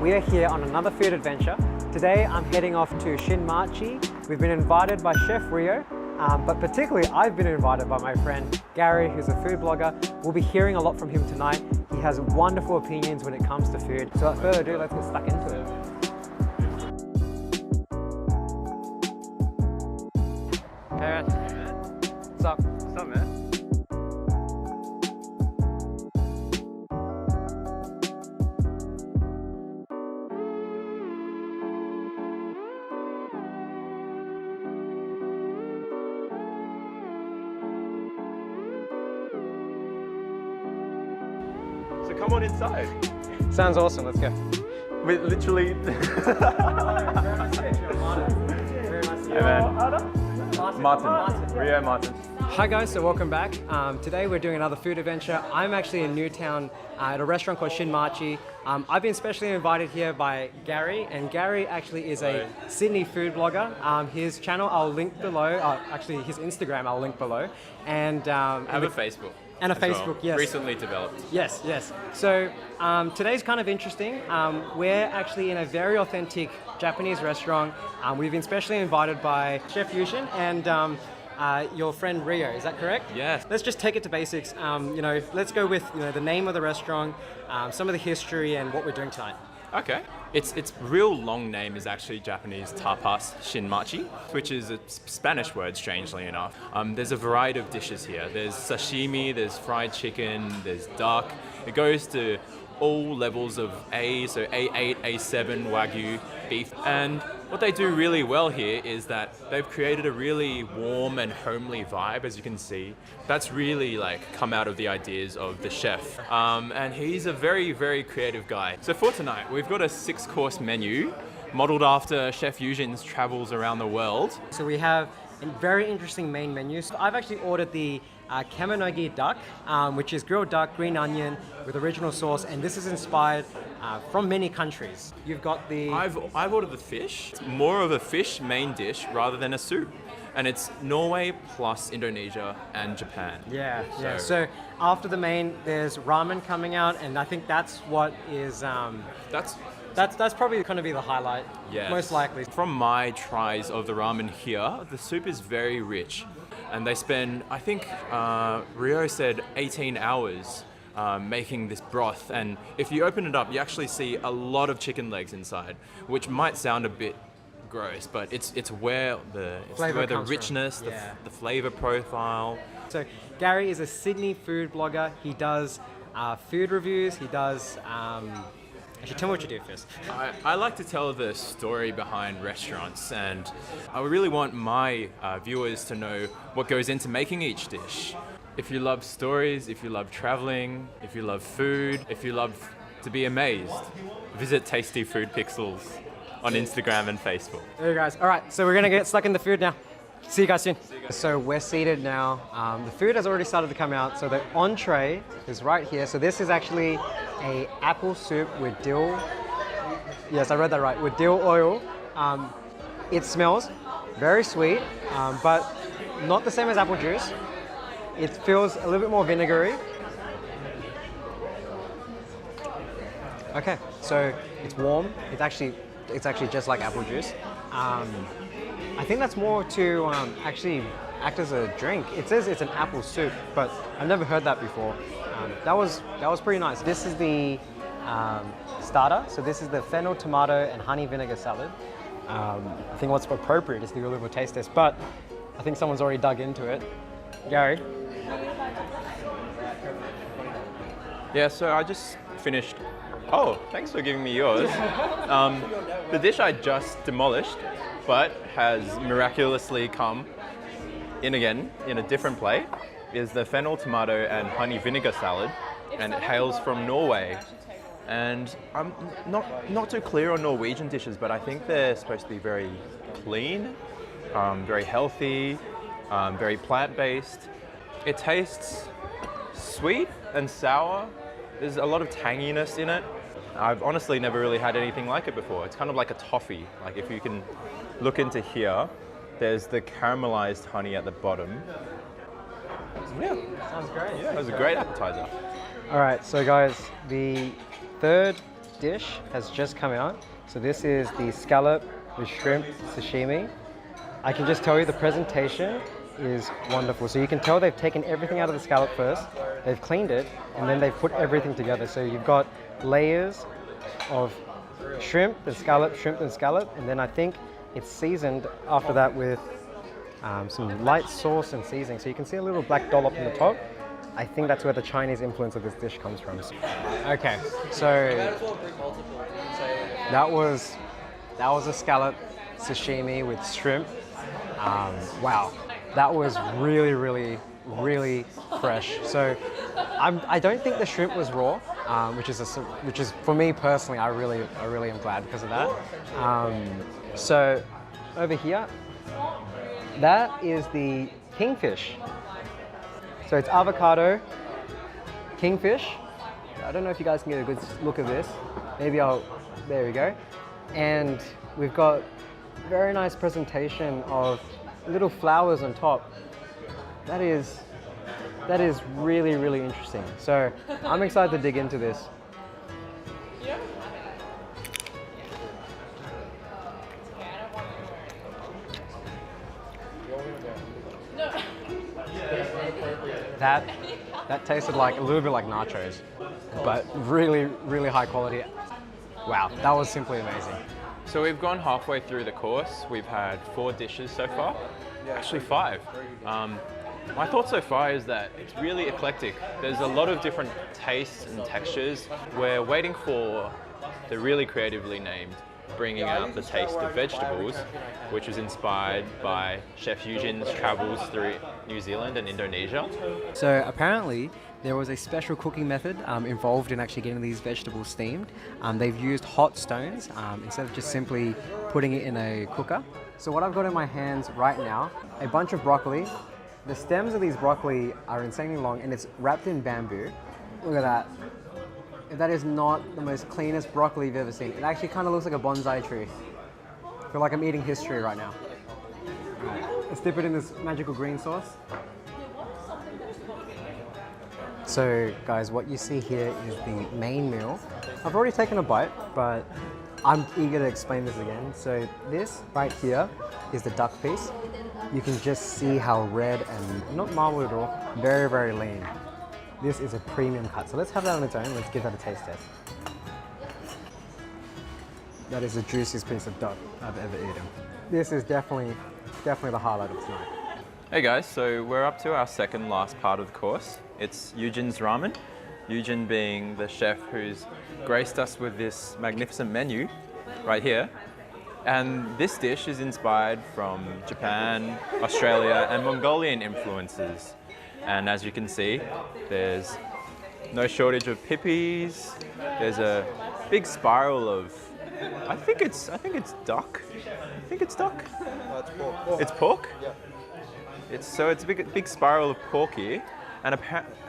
we are here on another food adventure. Today I'm heading off to Shinmachi. We've been invited by Chef Rio, but particularly I've been invited by my friend Gary, who's a food blogger. We'll be hearing a lot from him tonight. He has wonderful opinions when it comes to food. So without further ado, let's get stuck into it. Hey man. What's up? What's up, man? So come on inside. Sounds awesome, let's go. We're literally... Hey man. Martin. Rio Martin. Hi guys, so welcome back. Today we're doing another food adventure. I'm actually in Newtown at a restaurant called Shinmachi. I've been specially invited here by Gary, and Gary actually is a Sydney food blogger. His channel I'll link below, actually his Instagram I'll link below. And I have a Facebook. And a Facebook, well. yes. Recently developed. Yes, yes. So today's kind of interesting. We're actually in a very authentic Japanese restaurant. We've been specially invited by Chef Yujin and your friend Rio, is that correct? Yes. Let's just take it to basics. Let's go with the name of the restaurant, some of the history, and what we're doing tonight. Okay. Its real long name is actually Japanese Tapas Shinmachi, which is a Spanish word, strangely enough. There's a variety of dishes here. There's sashimi, there's fried chicken, there's duck. It goes to all levels of A, so A8, A7 Wagyu beef. And what they do really well here is that they've created a really warm and homely vibe, as you can see. That's really come out of the ideas of the chef. And he's a very, very creative guy. So for tonight, we've got a 6-course menu modeled after Chef Yujin's travels around the world. So we have a very interesting main menu. So I've actually ordered the KAMONEGI duck, which is grilled duck, green onion with original sauce, and this is inspired from many countries. You've got the... I've ordered the fish. It's more of a fish main dish rather than a soup. And it's Norway plus Indonesia and Japan. Yeah, yeah. So after the main, there's ramen coming out, and I think that's what is... That's probably going to be the highlight, yes. Most likely. From my tries of the ramen here, the soup is very rich. And they spend, I think Rio said 18 hours making this broth. And if you open it up, you actually see a lot of chicken legs inside, which might sound a bit gross, but it's where the richness, the flavor profile. So Gary is a Sydney food blogger. He does food reviews. He does... Actually, tell me what you do first. I like to tell the story behind restaurants, and I really want my viewers to know what goes into making each dish. If you love stories, if you love traveling, if you love food, if you love to be amazed, visit TastyFoodPixels on Instagram and Facebook. There you guys. All right, so we're gonna get stuck in the food now. See you guys soon. So we're seated now. The food has already started to come out. So the entree is right here. So this is actually a apple soup with dill. Yes, I read that right. With dill oil. It smells very sweet, but not the same as apple juice. It feels a little bit more vinegary. Okay, so it's warm. It's actually just like apple juice. I think that's more to actually act as a drink. It says it's an apple soup, but I've never heard that before. That was pretty nice. This is the starter. So this is the fennel, tomato, and honey vinegar salad. I think what's appropriate is the olive oil taste test, but I think someone's already dug into it. Gary? Yeah, so I just finished. Oh, thanks for giving me yours. The dish I just demolished, but has miraculously come in again in a different plate, is the fennel, tomato, and honey vinegar salad, and it hails from Norway. And I'm not too clear on Norwegian dishes, but I think they're supposed to be very clean, very healthy, very plant-based. It tastes sweet and sour. There's a lot of tanginess in it. I've honestly never really had anything like it before. It's kind of like a toffee. Like if you can look into here, there's the caramelized honey at the bottom. Yeah. Sounds great. Yeah, it was a great appetizer. All right, so guys, the third dish has just come out. So this is the scallop with shrimp sashimi. I can just tell you the presentation is wonderful. So you can tell they've taken everything out of the scallop first, they've cleaned it, and then they've put everything together. So you've got layers of shrimp and scallop, and then I think it's seasoned after that with some light sauce and seasoning. So you can see a little black dollop on the top. I think that's where the Chinese influence of this dish comes from. Okay, so that was a scallop sashimi with shrimp. Wow, that was really fresh. So I don't think the shrimp was raw, which is for me personally, I really am glad because of that. So over here, that is the Kingfish. So it's avocado, Kingfish. I don't know if you guys can get a good look at this. Maybe there we go. And we've got very nice presentation of little flowers on top. That is really interesting. So I'm excited to dig into this. That tasted like a little bit like nachos, but really high quality. Wow, that was simply amazing. So we've gone halfway through the course. We've had 4 dishes so far. Actually 5. My thought so far is that it's really eclectic. There's a lot of different tastes and textures. We're waiting for the really creatively named bringing out the taste of vegetables, which was inspired by Chef Yujin's travels through New Zealand and Indonesia. So apparently there was a special cooking method involved in actually getting these vegetables steamed. They've used hot stones instead of just simply putting it in a cooker. So what I've got in my hands right now, a bunch of broccoli. The stems of these broccoli are insanely long and it's wrapped in bamboo. Look at that. That is not the most cleanest broccoli you've ever seen. It actually kind of looks like a bonsai tree. I feel like I'm eating history right now. Right. Let's dip it in this magical green sauce. So guys, what you see here is the main meal. I've already taken a bite, but I'm eager to explain this again. So this right here is the duck piece. You can just see how red and not marbled at all, very lean. This is a premium cut. So let's have that on its own. Let's give that a taste test. That is the juiciest piece of duck I've ever eaten. This is definitely the highlight of tonight. Hey guys, so we're up to our second last part of the course. It's Yujin's ramen. Yujin being the chef who's graced us with this magnificent menu right here. And this dish is inspired from Japan, Australia, and Mongolian influences. And as you can see, there's no shortage of pippies. There's a big spiral of, I think it's duck. I think it's duck. It's pork. It's pork? Yeah. It's a big spiral of pork here.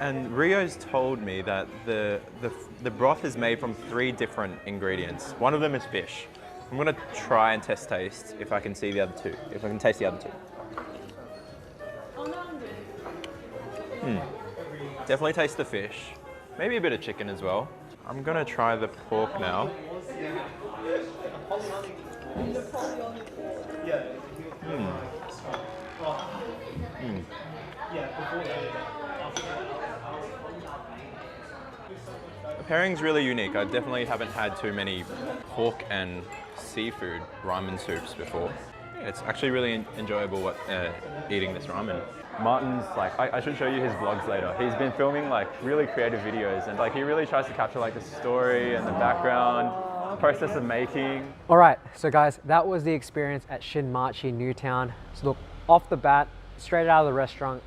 And Rio's told me that the broth is made from 3 different ingredients. One of them is fish. I'm gonna try and taste if I can see the other 2. If I can taste the other 2. Definitely taste the fish. Maybe a bit of chicken as well. I'm gonna try the pork now. The pairing's really unique. I definitely haven't had too many pork and seafood ramen soups before. It's actually really enjoyable eating this ramen. Martin's like, I should show you his vlogs later. He's been filming like really creative videos and like he really tries to capture like the story and the background, process of making. All right, so guys, that was the experience at Shinmachi, Newtown. So look, off the bat, straight out of the restaurant,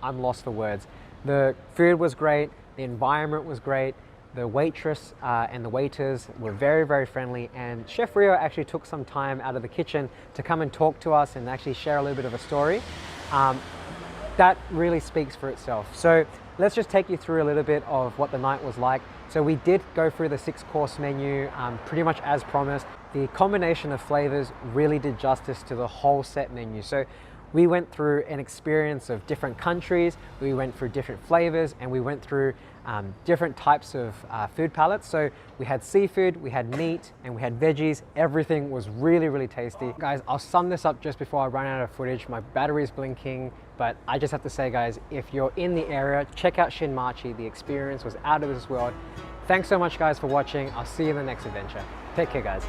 I'm lost for words. The food was great, the environment was great, the waitress and the waiters were very friendly, and Chef Rio actually took some time out of the kitchen to come and talk to us and actually share a little bit of a story. That really speaks for itself. So let's just take you through a little bit of what the night was like. So we did go through the 6-course menu pretty much as promised. The combination of flavors really did justice to the whole set menu. So We went through an experience of different countries, we went through different flavors, and we went through different types of food palettes. So we had seafood, we had meat, and we had veggies. Everything was really, really tasty. Guys, I'll sum this up just before I run out of footage. My battery's blinking, but I just have to say, guys, if you're in the area, check out Shinmachi. The experience was out of this world. Thanks so much, guys, for watching. I'll see you in the next adventure. Take care, guys.